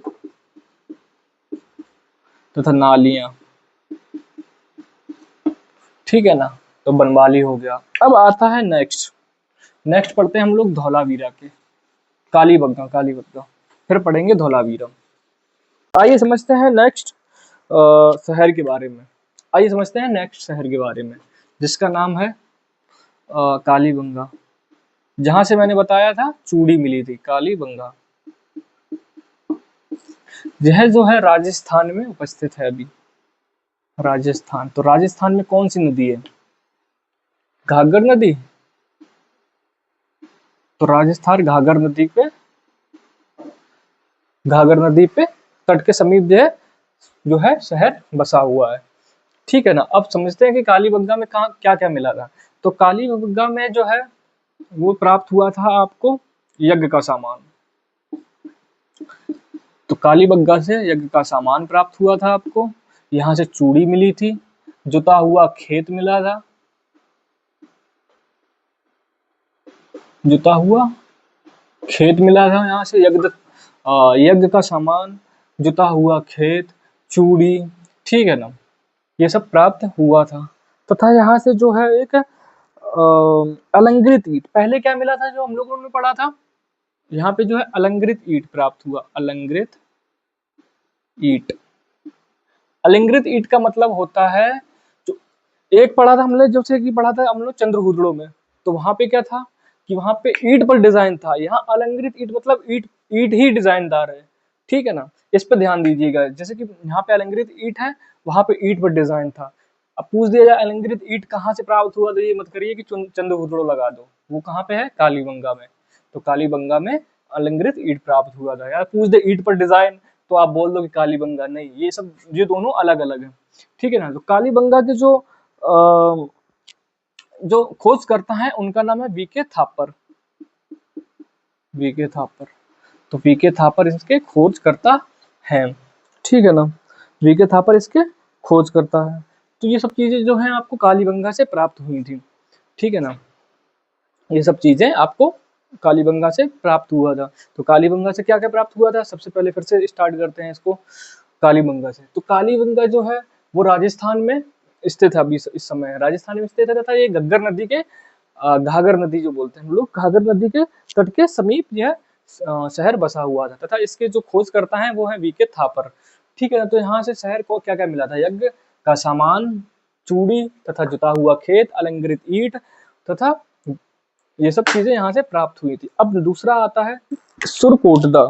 तथा नालियां, ठीक है ना। तो बनवाली हो गया। अब आता है नेक्स्ट पढ़ते हैं हम लोग धौलावीरा के, कालीबंगा, फिर पढ़ेंगे धौलावीरा। आइए समझते हैं नेक्स्ट शहर के बारे में। आइए समझते हैं नेक्स्ट शहर के बारे में, जिसका नाम है कालीबंगा। जहां से मैंने बताया था चूड़ी मिली थी, कालीबंगा। यह जो है राजस्थान में उपस्थित है अभी। राजस्थान, तो राजस्थान में कौन सी नदी है? घाघर नदी। तो राजस्थान घाघर नदी पे तट के समीप जो है शहर बसा हुआ है, ठीक है ना। अब समझते हैं कि कालीबंगा में कहाँ क्या क्या मिला था। तो कालीबंगा में जो है वो प्राप्त हुआ था आपको यज्ञ का सामान। तो कालीबंगा से यज्ञ का सामान प्राप्त हुआ था आपको। यहाँ से चूड़ी मिली थी, जुता हुआ खेत मिला था, जुता हुआ खेत मिला था यहाँ से, यज्ञ का सामान, जुता हुआ खेत, चूड़ी, ठीक है ना, ये सब प्राप्त हुआ था। तथा यहाँ से जो है एक अलंकृत ईंट, पहले क्या मिला था जो हम लोगों ने पढ़ा था, यहाँ पे जो है अलंकृत ईंट प्राप्त हुआ। अलंकृत ईंट, अलंकृत ईंट का मतलब होता है, जो एक पढ़ा था हमने, जैसे कि पढ़ा था हम लोग चंद्रहुदड़ो में, तो वहां पे क्या था कि वहां पे ईंट पर डिजाइन था। यहाँ अलंकृत ईंट मतलब ईंट ईंट ही डिजाइनदार है, ठीक है ना। इस पर ध्यान दीजिएगा, जैसे कि यहाँ पे अलंकृत ईंट है, वहां पे ईंट पर डिजाइन था। अब पूछ दिया जाए अलंकृत ईंट कहाँ से प्राप्त हुआ, तो ये मत करिए कि चंद्रहुदड़ो लगा दो, वो कहाँ पे है? कालीबंगा में। तो कालीबंगा में अलंकृत ईंट प्राप्त हुआ था। यार पूछ दे ईंट पर डिजाइन, तो आप बोल दो कि कालीबंगा, नहीं, ये दोनों अलग अलग है, ठीक है ना। तो कालीबंगा के जो खोज करता है उनका नाम है वीके थापर। वीके थापर, तो वीके थापर इसके खोज करता है, ठीक है ना। वीके थापर इसके खोज करता है। तो ये सब चीजें जो हैं आपको कालीबंगा से प्राप्त हुई थी, ठीक है ना। ये सब चीजें आपको कालीबंगा से प्राप्त हुआ था। तो कालीबंगा से क्या क्या प्राप्त हुआ था, सबसे पहले फिर से स्टार्ट करते हैं इसको कालीबंगा से। तो कालीबंगा जो है वो राजस्थान में स्थित है, अभी इस समय राजस्थान में स्थित है तथा ये घग्गर नदी के घाघर नदी जो बोलते हैं हम लोग, घाघर नदी के तट के समीप यह शहर बसा हुआ था तथा इसके जो खोज करता है वो है वीके थापर, ठीक है ना। तो यहाँ से शहर को क्या क्या मिला था? यज्ञ का सामान, चूड़ी तथा जुता हुआ खेत, अलंकृत ईंट तथा ये सब चीजें यहाँ से प्राप्त हुई थी। अब दूसरा आता है सुरकोटदा।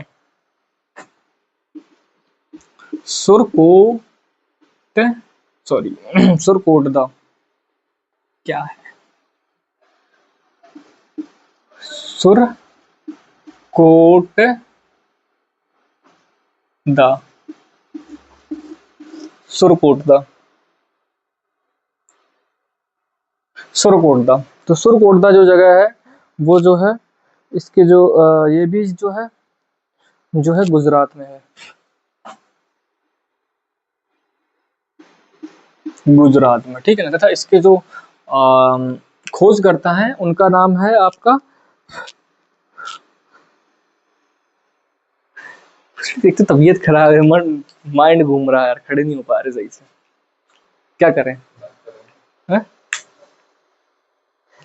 सुरकोट सॉरी सुरकोटदा क्या है? सुरकोटदा, सुरकोटदा, सुरकोटदा। तो सुरकोटदा जो जगह है वो जो है इसके ये भी जो है गुजरात में है, गुजरात में, ठीक है ना। तथा इसके जो खोज करता है उनका नाम है आपका, एक तो तबीयत खराब है, माइंड घूम रहा है यार, खड़े नहीं हो पा रहे सही से, क्या करें है?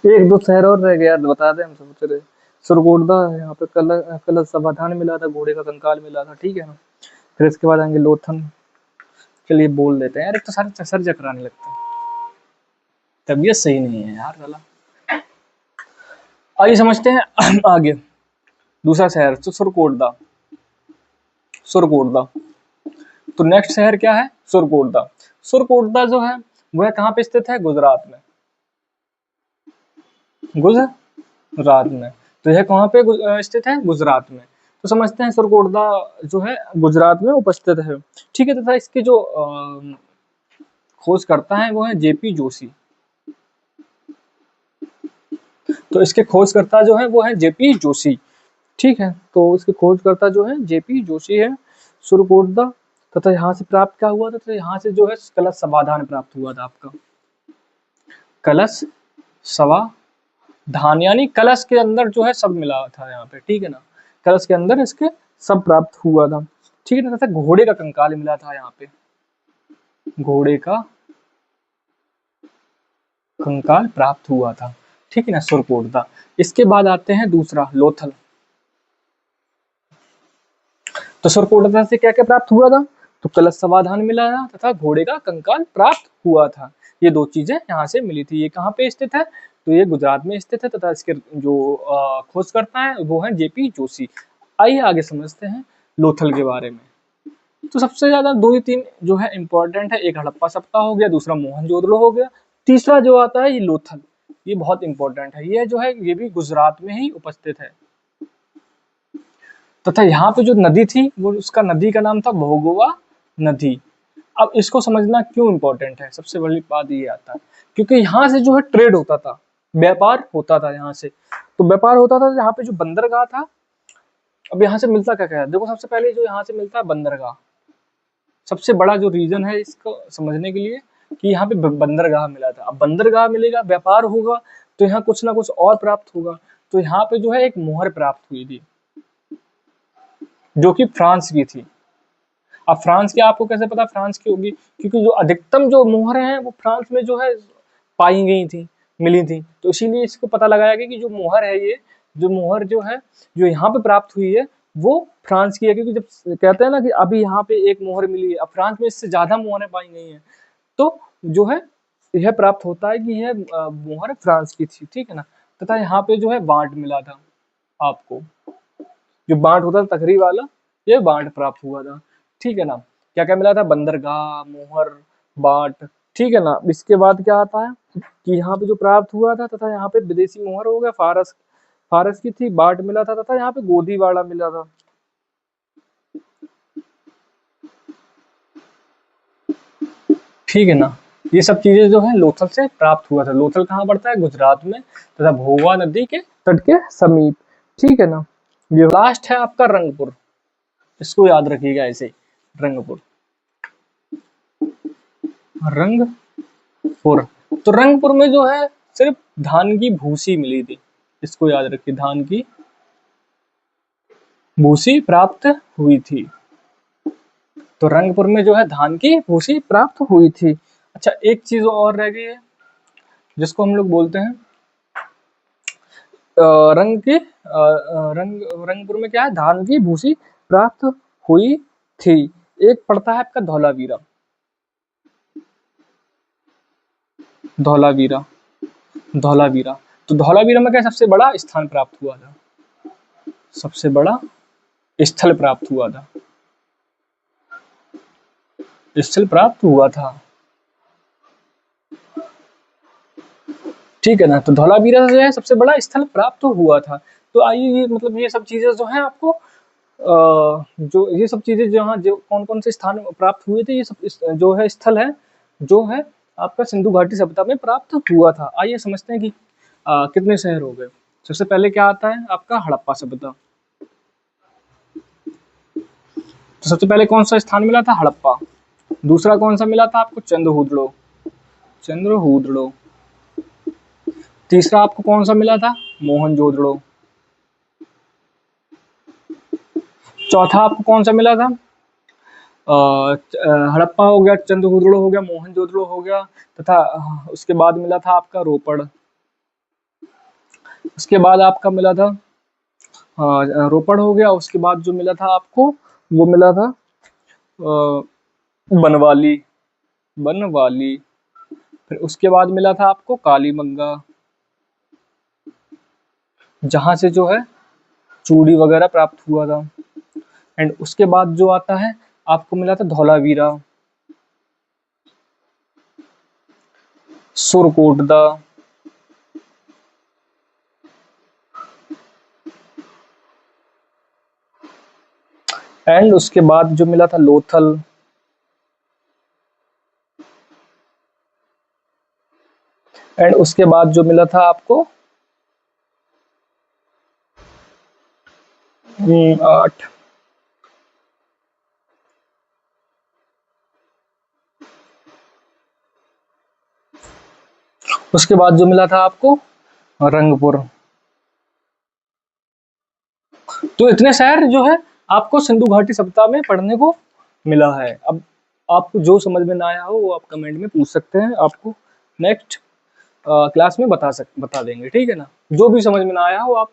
एक दो शहर और रह गए यार, बता दे, हम सोच रहे सुरकोटदा, यहाँ पे कलश समाधान मिला था, घोड़े का कंकाल मिला था, ठीक है ना। फिर इसके बाद आएंगे लोथल। चलिए बोल देते हैं यार, एक तो सारे सर चकराने लगते हैं, तबीयत सही नहीं है यार साला। आइए समझते हैं आगे। दूसरा शहर तो सुरकोटदा। सुरकोटदा, तो नेक्स्ट शहर क्या है? सुरकोटदा। सुरकोटदा जो है वह कहाँ पे स्थित है? गुजरात में। गुजरात में, तो यह कहाँ पे स्थित है? गुजरात में। तो समझते हैं सुरकोटदा जो है गुजरात में उपस्थित है, ठीक है। तथा इसके जो खोज करता है वो है जेपी जोशी। तो इसके खोजकर्ता जो है वो है जेपी जोशी, ठीक है। तो इसके खोजकर्ता जो है जेपी जोशी है। सुरकोटदा, तथा यहाँ से प्राप्त क्या हुआ था? तो यहाँ से जो है कलश समाधान प्राप्त हुआ था आपका। कलश समाधान यानी कलश के अंदर जो है सब मिला था यहाँ पे, ठीक है ना। कलश के अंदर इसके सब प्राप्त हुआ था, ठीक है। तथा घोड़े का कंकाल मिला था यहाँ पे, घोड़े का कंकाल प्राप्त हुआ था, ठीक है ना, सुरकोटदा। इसके बाद आते हैं दूसरा लोथल। तो सुरकोटदा से क्या क्या प्राप्त हुआ था? तो कलश समाधान मिला था तथा घोड़े का कंकाल प्राप्त हुआ था। ये दो चीजें यहाँ से मिली थी। ये कहाँ पे स्थित है? तो ये गुजरात में स्थित है तथा इसके जो खोज करता है वो है जेपी जोशी। आइए आगे समझते हैं लोथल के बारे में। तो सबसे ज्यादा दो ही तीन जो है इंपॉर्टेंट है, एक हड़प्पा सप्ताह हो गया, दूसरा मोहनजोदड़ो हो गया, तीसरा जो आता है ये लोथल। ये बहुत इंपॉर्टेंट है, ये जो है ये भी गुजरात में ही उपस्थित है। तथा यहाँ पे जो नदी थी वो उसका नदी का नाम था भोगोवा नदी। अब इसको समझना क्यों इंपॉर्टेंट है, सबसे बड़ी बात ये आता है क्योंकि यहाँ से जो है ट्रेड होता था, व्यापार होता था यहाँ से। तो व्यापार होता था यहाँ पे जो बंदरगाह था। अब यहाँ से मिलता क्या क्या है? देखो सबसे पहले जो यहाँ से मिलता है बंदरगाह, सबसे बड़ा जो रीजन है इसको समझने के लिए कि यहाँ पे बंदरगाह मिला था। अब बंदरगाह मिलेगा, व्यापार होगा, तो यहाँ कुछ ना कुछ और प्राप्त होगा। तो यहाँ पे जो है एक मोहर प्राप्त हुई थी जो कि फ्रांस की थी। अब फ्रांस की आपको कैसे पता फ्रांस की होगी? क्योंकि जो अधिकतम जो मोहरें हैं वो फ्रांस में जो है पाई गई थी, मिली थी। तो इसीलिए इसको पता लगाया गया कि जो मोहर है, ये जो मोहर जो है जो यहाँ पे प्राप्त हुई है वो फ्रांस की है। क्योंकि जब कहते हैं ना कि अभी यहाँ पे एक मोहर मिली है, अब फ्रांस में इससे ज्यादा मोहरें पाई गई हैं, तो जो है यह प्राप्त होता है कि यह मोहर फ्रांस की थी, ठीक है ना। तथा यहाँ पे जो है बांट मिला था आपको, जो बांट होता था तखरी वाला, ये बांट प्राप्त हुआ था, ठीक है ना। क्या क्या मिला था? बंदरगाह, मोहर, बांट, ठीक है ना। इसके बाद क्या आता है कि यहाँ पे जो प्राप्त हुआ था तथा यहाँ पे विदेशी मोहर हो गया, फारस, फारस की थी, बांट मिला था तथा यहाँ पे गोदीवाड़ा मिला था। ठीक है ना। ये सब चीजें जो है लोथल से प्राप्त हुआ था। लोथल कहाँ पड़ता है? गुजरात में, तथा भोगवा नदी के तट के समीप, ठीक है ना। ये लास्ट है आपका रंगपुर, इसको याद रखिएगा ऐसे, रंगपुर। रंगपुर, तो रंगपुर में जो है सिर्फ धान की भूसी मिली थी, इसको याद रखिए, धान की भूसी प्राप्त हुई थी। तो रंगपुर में जो है धान की भूसी प्राप्त हुई थी। अच्छा, एक चीज और रह गई है जिसको हम लोग बोलते हैं रंगपुर में क्या है? धान की भूसी प्राप्त हुई थी। एक पड़ता है आपका धौलावीरा। धौलावीरा, धौलावीरा, तो धौलावीरा में क्या सबसे बड़ा स्थान प्राप्त हुआ था? सबसे बड़ा स्थल प्राप्त हुआ था, स्थल प्राप्त हुआ था, ठीक है ना। तो धौलावीरा जो है सबसे बड़ा स्थल प्राप्त हुआ था। तो आइए ये मतलब ये सब चीजें जो है आपको जो ये सब चीजें जहाँ जो कौन कौन से स्थान प्राप्त हुए थे, ये सब जो है स्थल है जो है आपका सिंधु घाटी सभ्यता में प्राप्त हुआ था। आइए समझते हैं कि कितने शहर हो गए। सबसे पहले क्या आता है आपका? हड़प्पा सभ्यता। तो सबसे पहले कौन सा स्थान मिला था? हड़प्पा। दूसरा कौन सा मिला था आपको? चंद्रहूदड़ो, चंद्रहूदड़ो। तीसरा आपको कौन सा मिला था? मोहनजोदड़ो। चौथा आपको कौन सा मिला था? हड़प्पा हो गया, चंद्रहूदड़ो हो गया, मोहनजोदड़ो हो गया, तथा उसके बाद मिला था आपका रोपड़। उसके बाद आपका मिला था हाँ, रोपड़ हो गया। उसके बाद जो मिला था आपको, वो मिला था बनवाली। बनवाली। फिर उसके बाद मिला था आपको कालीबंगा, जहां से जो है चूड़ी वगैरह प्राप्त हुआ था। एंड उसके बाद जो आता है आपको मिला था धौलावीरा, सुरकोटदा, एंड उसके बाद जो मिला था लोथल, एंड उसके बाद जो मिला था आपको 8। उसके बाद जो मिला था आपको रंगपुर। तो इतने शहर जो है आपको सिंधु घाटी सभ्यता में पढ़ने को मिला है। अब आपको जो समझ में ना आया हो वो आप कमेंट में पूछ सकते हैं, आपको नेक्स्ट क्लास में बता देंगे, ठीक है ना। जो भी समझ में ना आया हो आप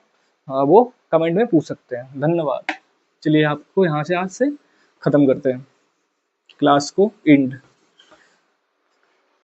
वो कमेंट में पूछ सकते हैं। धन्यवाद। चलिए आपको यहाँ से आज से खत्म करते हैं क्लास को एंड।